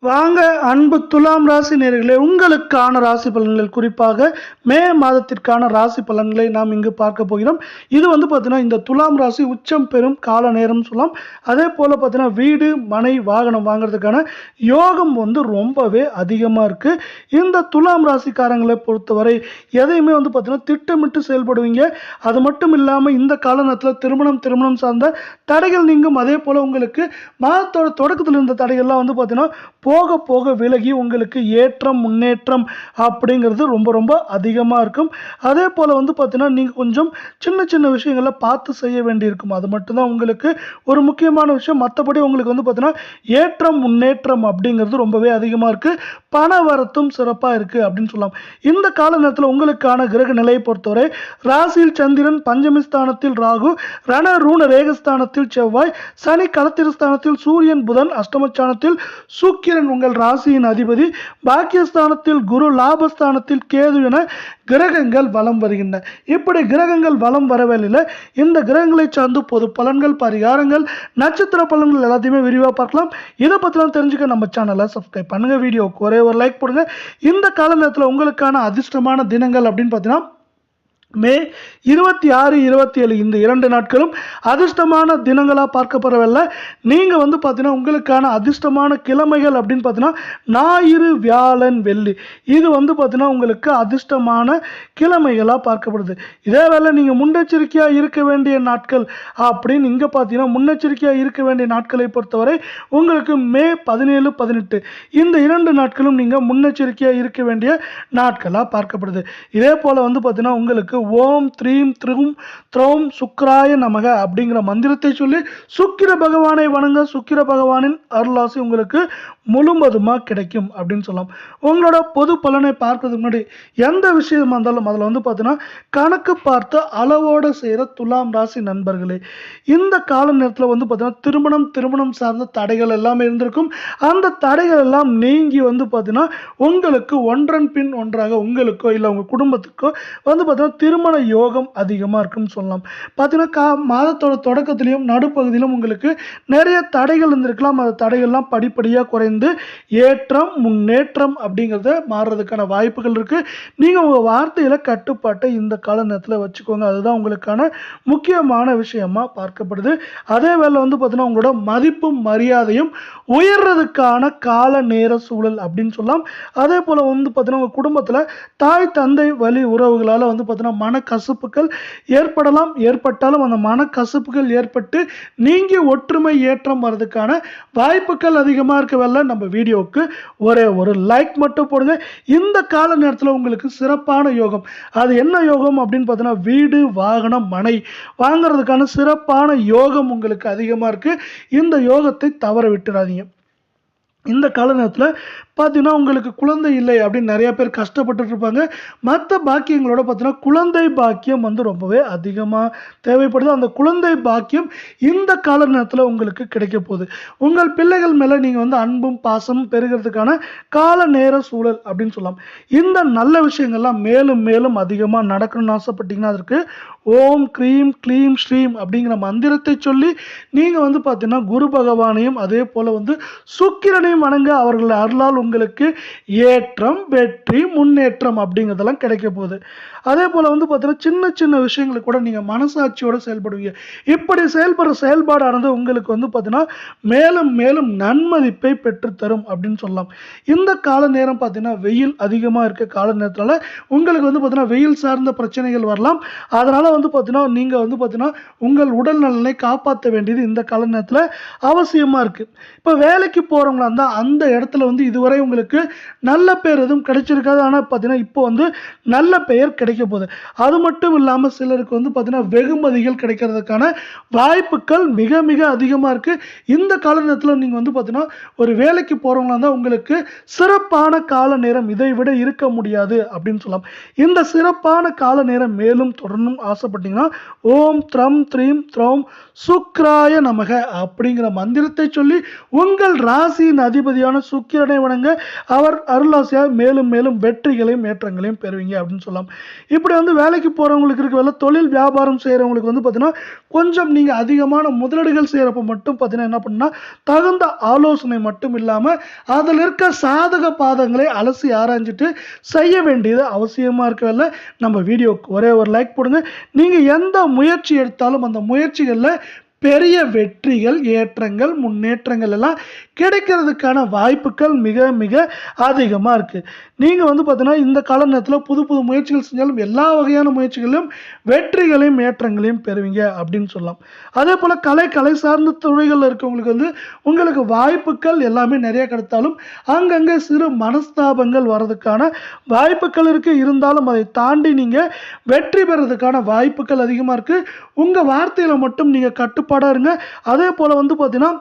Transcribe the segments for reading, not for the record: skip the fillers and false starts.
வாங்க அன்பு துலாம் ராசி நேயர்களே, உங்களுக்கான ராசி பலன்கள், குறிப்பாக மே மாதத்திற்கான ராசி பலன்களை நாம் இங்கு பார்க்க போகிறோம். இது பார்த்தீங்கன்னா இந்த துலாம் ராசி உச்சம் பெறும் கால நேரம் சொல்லலாம். அதே போல் பார்த்தீங்கன்னா வீடு மனை வாகனம் வாங்குறதுக்கான யோகம் ரொம்பவே அதிகமாக இருக்குது. இந்த துலாம் ராசிக்காரங்களை பொறுத்தவரை எதையுமே பார்த்தீங்கன்னா திட்டமிட்டு செயல்படுவீங்க. அது மட்டும் இல்லாமல் இந்த கால நேரத்தில் திருமணம் சார்ந்த தடைகள் நீங்கும். அதே போல் உங்களுக்கு மாதத்தோட தொடக்கத்தில் இருந்த தடைகள்லாம் பார்த்தீங்கன்னா போக போக விலகி உங்களுக்கு ஏற்றம் முன்னேற்றம் அப்படிங்கிறது ரொம்ப ரொம்ப அதிகமாக இருக்கும். அதே போல் பார்த்தீங்கன்னா நீங்கள் கொஞ்சம் சின்ன சின்ன விஷயங்களை பார்த்து செய்ய வேண்டியிருக்கும். அது மட்டும்தான் உங்களுக்கு ஒரு முக்கியமான விஷயம். மற்றபடி உங்களுக்கு பார்த்தீங்கன்னா ஏற்றம் முன்னேற்றம் அப்படிங்கிறது ரொம்பவே அதிகமாக இருக்குது. பண வரத்தும் சிறப்பாக இருக்குது அப்படின்னு சொல்லலாம். இந்த கால நேரத்தில் உங்களுக்கான கிரக நிலையை பொறுத்தவரை ராசியில் சந்திரன், பஞ்சமி ஸ்தானத்தில் ராகு, ரண ரூண ரேகஸ்தானத்தில் செவ்வாய், சனி களத்திரஸ்தானத்தில் சூரியன், புதன் அஷ்டமஸ்தானத்தில் சுக்கிரன் உங்கள் ராசியின் அதிபதி, பாக்கியஸ்தானத்தில் குரு, லாபஸ்தானத்தில் கேது என கிரகங்கள் வலம் வருகின்றன. இப்படி கிரகங்கள் வலம் வரவேல இந்த கிரகங்களை சார்ந்து பொது பலன்கள், பரிகாரங்கள், நட்சத்திர பலன்கள் எல்லாத்தையுமே விரிவாக பார்க்கலாம். இதை பற்றிலாம் தெரிஞ்சுக்க நம்ம சேனலை சப்ஸ்கிரைப் பண்ணுங்க. வீடியோக்கு ஒரே ஒரு லைக் போடுங்க. இந்த கால நேரத்தில் உங்களுக்கான அதிர்ஷ்டமான தினங்கள் அப்படின்னு பார்த்தீங்கன்னா மே 26, 27 இந்த 2 நாட்களும் அதிர்ஷ்டமான தினங்களாக பார்க்கப்படவில்லை. நீங்கள் பார்த்தீங்கன்னா உங்களுக்கான அதிர்ஷ்டமான கிழமைகள் அப்படின்னு பார்த்தீங்கன்னா ஞாயிறு, வியாழன், வெள்ளி இது பார்த்தீங்கன்னா உங்களுக்கு அதிர்ஷ்டமான கிழமைகளாக பார்க்கப்படுது. இதே வேளை நீங்கள் முன்னெச்சரிக்கையாக இருக்க வேண்டிய நாட்கள் அப்படின்னு இங்கே பார்த்தீங்கன்னா முன்னெச்சரிக்கையாக இருக்க வேண்டிய நாட்களை பொறுத்தவரை உங்களுக்கு மே 17, 18 இந்த 2 நாட்களும் நீங்கள் முன்னெச்சரிக்கையாக இருக்க வேண்டிய நாட்களாக பார்க்கப்படுது. இதே போல் பார்த்தீங்கன்னா உங்களுக்கு ஓம் த்ரீம் த்ரூம் த்ரௌம் சுக்கிராய நமக அப்படிங்கிற மந்திரத்தை சொல்லி சுக்கிர பகவானை வணங்க. சுக்கிர பகவானின் அருளாசி உங்களுக்கு முழுவதுமாக கிடைக்கும் அப்படின்னு சொல்லலாம். உங்களோட பொது பலனை பார்க்கறதுக்கு முன்னாடி எந்த விஷயமா இருந்தாலும் அதில் பார்த்தீங்கன்னா கணக்கு பார்த்து அளவோடு செய்கிற துலாம் ராசி நண்பர்களே, இந்த கால நேரத்தில் பார்த்தீங்கன்னா திருமணம் சார்ந்த தடைகள் எல்லாமே இருந்திருக்கும். அந்த தடைகள் எல்லாம் நீங்கி பார்த்தீங்கன்னா உங்களுக்கு ஒன்றன் பின் ஒன்றாக உங்களுக்கோ இல்லை உங்கள் குடும்பத்துக்கோ பார்த்தீங்கன்னா திருமண யோகம் அதிகமாக இருக்குன்னு சொல்லலாம். பார்த்தீங்கன்னா மாதத்தோட தொடக்கத்திலையும் நடுப்பகுதியிலும் உங்களுக்கு நிறைய தடைகள் இருந்திருக்கலாம். அந்த தடைகள்லாம் படிப்படியாக குறைந்து ஏற்றம் முன்னேற்றம் அப்படிங்கிறத மாறுறதுக்கான வாய்ப்புகள் இருக்குது. நீங்கள் உங்கள் வார்த்தையில் கட்டுப்பாட்டை இந்த கால நேரத்தில் வச்சுக்கோங்க. அதுதான் உங்களுக்கான முக்கியமான விஷயமா பார்க்கப்படுது. அதே வேளை பார்த்தீங்கன்னா உங்களோட மதிப்பும் மரியாதையும் உயர்றதுக்கான கால நேர சூழல் அப்படின்னு சொல்லலாம். அதே போல் பார்த்தீங்கன்னா உங்கள் குடும்பத்தில் தாய் தந்தை வழி உறவுகளால் பார்த்தீங்கன்னா மனக்கசப்புகள் ஏற்படலாம். ஏற்பட்டாலும் அந்த மனக்கசப்புகள் ஏற்பட்டு நீங்கி ஒற்றுமை ஏற்றம் வர்றதுக்கான வாய்ப்புகள் அதிகமாக இருக்கவில்லை. நம்ம வீடியோவுக்கு ஒரே ஒரு லைக் மட்டும் போடுங்க. இந்த கால நேரத்தில் உங்களுக்கு சிறப்பான யோகம், அது என்ன யோகம் அப்படின்னு பார்த்தீங்கன்னா வீடு வாகனம் மனை வாங்கிறதுக்கான சிறப்பான யோகம் உங்களுக்கு அதிகமாக இருக்குது. இந்த யோகத்தை தவற விட்டுறாதீங்க. இந்த கால நேரத்தில் பார்த்தீங்கன்னா உங்களுக்கு குழந்தை இல்லை அப்படின்னு நிறைய பேர் கஷ்டப்பட்டு இருப்பாங்க. மற்ற பாக்கியங்களோட பார்த்தீங்கன்னா குழந்தை பாக்கியம் ரொம்பவே அதிகமாக தேவைப்படுது. அந்த குழந்தை பாக்கியம் இந்த கால நேரத்தில் உங்களுக்கு கிடைக்க போகுது. உங்கள் பிள்ளைகள் மேலே நீங்கள் அன்பும் பாசமும் பெறுகிறதுக்கான கால நேர சூழல் அப்படின்னு சொல்லலாம். இந்த நல்ல விஷயங்கள்லாம் மேலும் மேலும் அதிகமாக நடக்கணும்னு ஆசைப்பட்டீங்கன்னா அதற்கு ஓம் க்ரீம் க்ளீம் ஸ்ரீம் அப்படிங்கிற மந்திரத்தை சொல்லி நீங்கள் பார்த்தீங்கன்னா குரு பகவானையும் அதே போல் சுக்கிரனையும் வணங்க. அவர்கள் அருளால் உங்களுக்கு ஏற்றம் வெற்றி முன்னேற்றம் அப்படிங்கிறதெல்லாம் கிடைக்க போகுது. அதே போல் பார்த்தீங்கன்னா சின்ன சின்ன விஷயங்களுக்கு கூட நீங்கள் மனசாட்சியோடு செயல்படுவீங்க. இப்படி செயல்படுற செயல்பாடானது உங்களுக்கு பார்த்தீங்கன்னா மேலும் மேலும் நன்மதிப்பை பெற்றுத்தரும் அப்படின்னு சொல்லலாம். இந்த கால நேரம் பார்த்தீங்கன்னா வெயில் அதிகமாக இருக்க கால நேரத்தில் உங்களுக்கு பார்த்தீங்கன்னா வெயில் சார்ந்த பிரச்சனைகள் வரலாம். அதனால் பார்த்தீங்கன்னா நீங்கள் பார்த்தீங்கன்னா உங்கள் உடல் நலனை காப்பாற்ற வேண்டியது இந்த கால நேரத்தில் அவசியமாக இருக்குது. இப்போ வேலைக்கு போகிறவங்களா இருந்தால் அந்த இடத்துல இதுவரை உங்களுக்கு நல்ல பெயர் எதுவும் கிடைச்சிருக்காது. ஆனால் பார்த்தீங்கன்னா இப்போ நல்ல பெயர் கிடைக்க போகுது. அது மட்டும் இல்லாமல் சிலருக்கு பார்த்தீங்கன்னா வெகுமதிகள் கிடைக்கிறதுக்கான வாய்ப்புகள் மிக மிக அதிகமாக இருக்குது. இந்த கால நேரத்தில் நீங்கள் பார்த்தீங்கன்னா ஒரு வேலைக்கு போகிறவங்களா இருந்தால் உங்களுக்கு சிறப்பான கால நேரம் இதை விட இருக்க முடியாது அப்படின்னு சொல்லலாம். இந்த சிறப்பான கால நேரம் மேலும் தொடரணும் ஆசைப்பட்டீங்கன்னா ஓம் த்ரம் த்ரீம் த்ரௌம் சுக்ராய நமக அப்படிங்கிற மந்திரத்தை சொல்லி உங்கள் ராசியின் அதிபதியான சுக்கிரனை வணங்க அவர் அருளாசியாக மேலும் மேலும் வெற்றிகளையும் ஏற்றங்களையும் பெறுவீங்க அப்படின்னு சொல்லலாம். இப்படி வந்து வேலைக்கு போகிறவங்களுக்கு இருக்க வேலை, தொழில் வியாபாரம் செய்கிறவங்களுக்கு வந்து பார்த்தீங்கன்னா கொஞ்சம் நீங்கள் அதிகமான முதலீடுகள் செய்கிறப்ப மட்டும் பார்த்தீங்கன்னா என்ன பண்ணால் தகுந்த ஆலோசனை மட்டும் இல்லாமல் அதில் இருக்க சாதக பாதங்களை அலசி ஆராய்ஞ்சிட்டு செய்ய வேண்டியது அவசியமாக இருக்கவில்லை. நம்ம வீடியோக்கு ஒரே ஒரு லைக் போடுங்க. நீங்கள் எந்த முயற்சி எடுத்தாலும் அந்த முயற்சிகளில் பெரிய வெற்றிகள், ஏற்றங்கள், முன்னேற்றங்கள் எல்லாம் கிடைக்கிறதுக்கான வாய்ப்புகள் மிக மிக அதிகமாக இருக்குது. நீங்கள் வந்து பார்த்தீங்கன்னா இந்த கால நேரத்தில் புது புது முயற்சிகள் செஞ்சாலும் எல்லா வகையான முயற்சிகளிலும் வெற்றிகளையும் ஏற்றங்களையும் பெறுவீங்க அப்படின்னு சொல்லலாம். அதே போல் கலை சார்ந்த துறைகளில் இருக்கவங்களுக்கு வந்து உங்களுக்கு வாய்ப்புகள் எல்லாமே நிறைய கிடைத்தாலும் அங்கங்கே சிறு மனஸ்தாபங்கள் வர்றதுக்கான வாய்ப்புகள் இருக்குது. இருந்தாலும் அதை தாண்டி நீங்கள் வெற்றி பெறதுக்கான வாய்ப்புகள் அதிகமாக இருக்குது. உங்கள் வார்த்தையில் மட்டும் நீங்கள் கட்டுப்பாடாக இருங்க. அதே போல் வந்து பார்த்தீங்கன்னா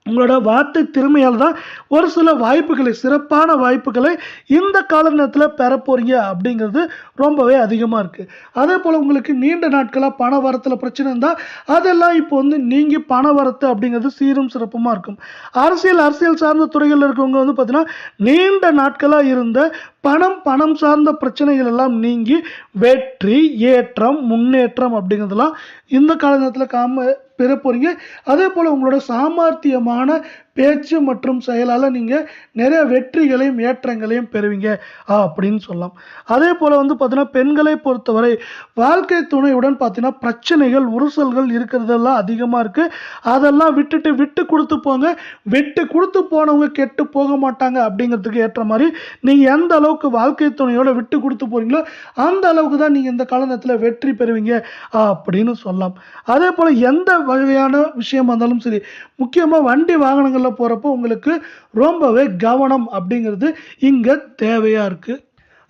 உங்களோட வார்த்தை திறமையால் தான் ஒரு சில வாய்ப்புகளை, சிறப்பான வாய்ப்புகளை இந்த கால நேரத்தில் பெற போகிறீங்க அப்படிங்கிறது ரொம்பவே அதிகமாக இருக்குது. அதே போல் உங்களுக்கு நீண்ட நாட்களாக பண வரத்தில் பிரச்சனை இருந்தால் அதெல்லாம் இப்போ வந்து நீங்கி பண வரத்து அப்படிங்கிறது சீரும் சிறப்புமாக இருக்கும். அரசியல் சார்ந்த துறைகளில் இருக்கவங்க வந்து பார்த்தீங்கன்னா நீண்ட நாட்களாக இருந்த பணம் சார்ந்த பிரச்சனைகள் எல்லாம் நீங்கி வெற்றி, ஏற்றம், முன்னேற்றம் அப்படிங்கிறதுலாம் இந்த கால நேரத்தில் பெற போகிறீங்க. அதே போல் உங்களோட சாமர்த்தியமான பேச்சு மற்றும் செயலால் நீங்கள் நிறைய வெற்றிகளையும் ஏற்றங்களையும் பெறுவீங்க அப்படின்னு சொல்லலாம். அதே போல் வந்து பார்த்தீங்கன்னா பெண்களை பொறுத்தவரை வாழ்க்கை துணையுடன் பார்த்தீங்கன்னா பிரச்சனைகள், உருசல்கள் இருக்கிறதெல்லாம் அதிகமாக இருக்குது. அதெல்லாம் விட்டு கொடுத்து போங்க. விட்டு கொடுத்து போனவங்க கெட்டு போக மாட்டாங்க அப்படிங்கிறதுக்கு ஏற்ற மாதிரி நீங்கள் எந்த அளவுக்கு வாழ்க்கை துணையோட விட்டு கொடுத்து போகிறீங்களோ அந்த அளவுக்கு தான் நீங்கள் இந்த காலத்தில் வெற்றி பெறுவீங்க அப்படின்னு சொல்லலாம். அதே போல் எந்த வகையான விஷயமா இருந்தாலும் சரி, முக்கியமாக வண்டி வாகனங்கள் போறப்போ உங்களுக்கு ரொம்பவே கவனம் அப்படிங்கிறது இங்க தேவையா இருக்கு.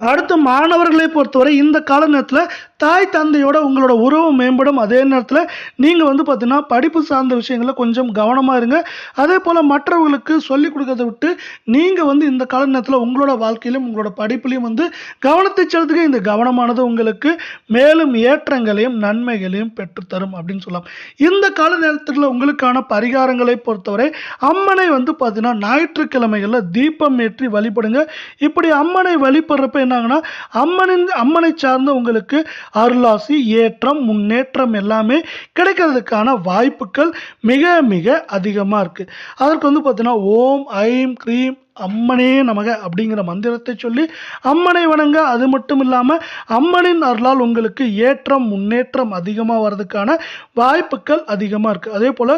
அடுத்து மாணவர்களை பொறுத்தவரை இந்த கால நேரத்தில் தாய் தந்தையோட உங்களோட உறவு மேம்படும். அதே நேரத்தில் நீங்கள் வந்து பார்த்தீங்கன்னா படிப்பு சார்ந்த விஷயங்களில் கொஞ்சம் கவனமாக இருங்க. அதே போல் மற்றவர்களுக்கு சொல்லிக் கொடுக்கறத விட்டு நீங்கள் வந்து இந்த கால நேரத்தில் உங்களோட வாழ்க்கையிலும் உங்களோட படிப்புலையும் வந்து கவனத்தை செலுத்துக. இந்த கவனமானது உங்களுக்கு மேலும் ஏற்றங்களையும் நன்மைகளையும் பெற்றுத்தரும் அப்படின்னு சொல்லலாம். இந்த கால நேரத்தில் உங்களுக்கான பரிகாரங்களை பொறுத்தவரை அம்மனை வந்து பார்த்தீங்கன்னா ஞாயிற்றுக்கிழமைகளில் தீபம் ஏற்றி வழிபடுங்க. இப்படி அம்மனை வழிபடுறப்ப என்னாங்கன்னா அம்மனை சார்ந்த உங்களுக்கு அருளாசி, ஏற்றம், முன்னேற்றம் எல்லாமே கிடைக்கிறதுக்கான வாய்ப்புகள் மிக மிக அதிகமாக இருக்குது. அதற்கு வந்து பார்த்தீங்கன்னா ஓம் ஐம் க்ரீம் அம்மனே நமக அப்படிங்கிற மந்திரத்தை சொல்லி அம்மனை வணங்க. அது மட்டும் இல்லாமல் அம்மனின் அருளால் உங்களுக்கு ஏற்றம், முன்னேற்றம் அதிகமாக வர்றதுக்கான வாய்ப்புகள் அதிகமாக இருக்குது. அதே போல்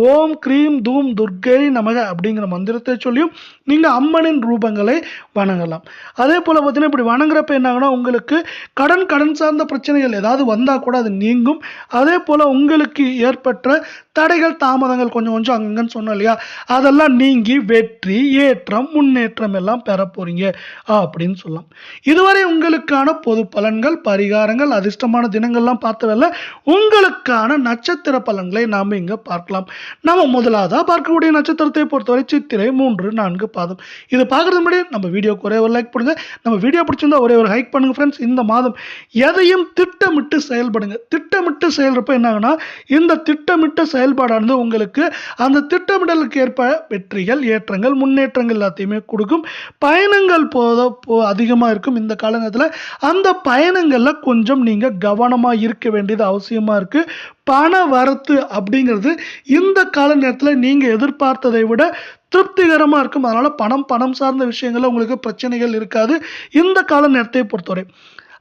ஓம் க்ரீம் தூம் துர்க்கை நமக அப்படிங்கிற மந்திரத்தை சொல்லியும் நீங்கள் அம்மனின் ரூபங்களை வணங்கலாம். அதே போல் பார்த்தீங்கன்னா இப்படி வணங்குறப்ப என்னாங்கன்னா உங்களுக்கு கடன் சார்ந்த பிரச்சனைகள் ஏதாவது வந்தால் கூட அது நீங்கும். அதே போல் உங்களுக்கு ஏற்பட்ட தடைகள், தாமதங்கள் கொஞ்சம் அங்கன்னு சொன்னோம் இல்லையா, அதெல்லாம் நீங்கி வெற்றி, ஏற்றம், முன்னேற்றம் எல்லாம் பெற போறீங்க அப்படின்னு சொல்லலாம். இதுவரை உங்களுக்கான பொது பலன்கள், பரிகாரங்கள், அதிர்ஷ்டமான தினங்கள்லாம் பார்த்ததில்ல. உங்களுக்கான நட்சத்திர பலன்களை நாம இங்க பார்க்கலாம். நம்ம முதலாவதா பார்க்கக்கூடிய நட்சத்திரத்தை பொறுத்தவரை சித்திரை 3, 4 பாதம். இது பார்க்கறது முன்னாடி நம்ம வீடியோக்கு ஒரே ஒரு லைக் பண்ணுங்க. நம்ம வீடியோ பிடிச்சிருந்தா ஒரே ஒரு ஹைக் பண்ணுங்க ஃப்ரெண்ட்ஸ். இந்த மாதம் எதையும் திட்டமிட்டு செயல்படுங்க. திட்டமிட்டு செயல்படுறப்ப என்ன ஆகுனா இந்த திட்டமிட்ட செயல்பாடானது உங்களுக்கு அந்த திட்டமிடலுக்கு ஏற்ப வெற்றிகள், ஏற்றங்கள், முன்னேற்றங்கள் எல்லாத்தையுமே கொடுக்கும். பயணங்கள் அதிகமாக இருக்கும் இந்த காலகட்டத்தில். அந்த பயணங்களில் கொஞ்சம் நீங்கள் கவனமாக இருக்க வேண்டியது அவசியமாக இருக்குது. பண வரத்து அப்படிங்கிறது இந்த கால நேரத்தில் நீங்கள் எதிர்பார்த்ததை விட திருப்திகரமாக இருக்கும். அதனால் பணம் சார்ந்த விஷயங்களில் உங்களுக்கு பிரச்சனைகள் இருக்காது இந்த கால நேரத்தை பொறுத்தவரை.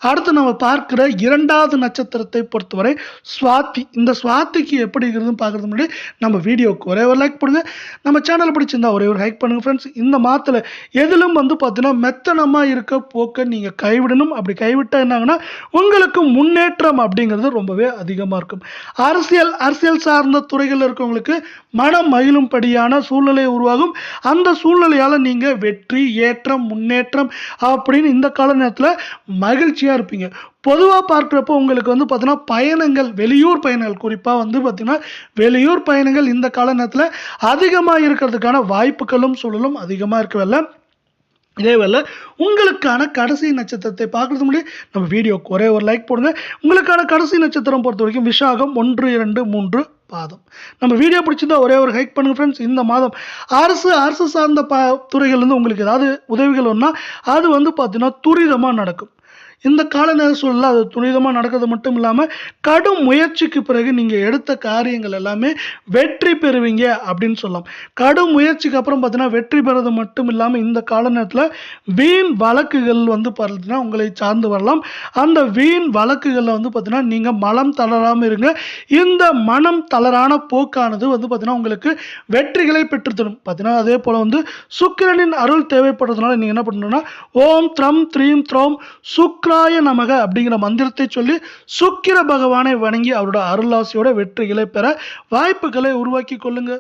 அடுத்து நம்ம பார்க்கிற இரண்டாவது நட்சத்திரத்தை பொறுத்தவரை சுவாதி. இந்த சுவாதிக்கு எப்படி இருக்குதுன்னு பார்க்கறது முன்னாடி நம்ம வீடியோக்கு ஒரே ஒரு லைக் பண்ணுங்க. நம்ம சேனல் பிடிச்சிருந்தா ஒரே ஒரு ஹைக் பண்ணுங்க ஃப்ரெண்ட்ஸ். இந்த மாதத்தில் எதிலும் வந்து பார்த்தீங்கன்னா மெத்தனமாக இருக்க போக்க நீங்கள் கைவிடணும். அப்படி கைவிட்டால் என்னாங்கன்னா உங்களுக்கு முன்னேற்றம் அப்படிங்கிறது ரொம்பவே அதிகமாக இருக்கும். அரசியல் சார்ந்த துறைகளில் இருக்கவங்களுக்கு மனம் மகிழும்படியான சூழ்நிலை உருவாகும். அந்த சூழ்நிலையால் நீங்கள் வெற்றி, ஏற்றம், முன்னேற்றம் அப்படின்னு இந்த கால நேரத்தில் மகிழ்ச்சி இருப்பீங்க. பொதுவாக பார்க்குறப்போ உங்களுக்கு வந்து பார்த்தீங்கன்னா பயணங்கள், வெளியூர் பயணங்கள், குறிப்பாக வந்து பார்த்தீங்கன்னா வெளியூர் பயணங்கள் இந்த கால நேரத்தில் அதிகமாக இருக்கிறதுக்கான வாய்ப்புகளும் சூழலும் அதிகமாக இருக்கவில்லை. இதேவேளை உங்களுக்கான கடைசி நட்சத்திரத்தை பார்க்கறதுக்கு முன்னாடி நம்ம வீடியோக்கு ஒரே ஒரு லைக் போடுங்க. உங்களுக்கான கடைசி நட்சத்திரம் பொறுத்த வரைக்கும் விஷாகம் 1, 2, 3 பாதம். நம்ம வீடியோ பிடிச்சிருந்தா ஒரே ஒரு ஹைக் பண்ணுங்க ஃப்ரெண்ட்ஸ். இந்த மாதம் அரசு சார்ந்த துறைகள்லேருந்து உங்களுக்கு ஏதாவது உதவிகள் ஒன்றா அது வந்து பார்த்தீங்கன்னா துரிதமாக நடக்கும். இந்த கால நேர சூழலில் அது துரிதமாக நடக்கிறது மட்டும் இல்லாமல் கடும் முயற்சிக்கு பிறகு நீங்கள் எடுத்த காரியங்கள் எல்லாமே வெற்றி பெறுவீங்க அப்படின்னு சொல்லலாம். கடும் முயற்சிக்கு அப்புறம் பார்த்தீங்கன்னா வெற்றி பெறது மட்டும் இல்லாமல் இந்த கால நேரத்தில் வீண் வழக்குகள் வந்து பார்த்தீங்கன்னா உங்களை சார்ந்து வரலாம். அந்த வீண் வழக்குகளில் வந்து பார்த்தீங்கன்னா நீங்கள் மனம் தளராமல் இருங்க. இந்த மனம் தளரான போக்கானது வந்து பார்த்தீங்கன்னா உங்களுக்கு வெற்றிகளை பெற்றுத்தரும். பார்த்தீங்கன்னா அதே போல் வந்து சுக்கிரனின் அருள் தேவைப்படுறதுனால நீங்கள் என்ன பண்ணணும்னா ஓம் த்ரம் த்ரீம் த்ரோம் சுக்ராய நமக அப்படிங்கிற மந்திரத்தை சொல்லி சுக்கிர பகவானை வணங்கி அவரோட அருளாசியோட வெற்றிகளை பெற வாய்ப்புகளை உருவாக்கி கொள்ளுங்க.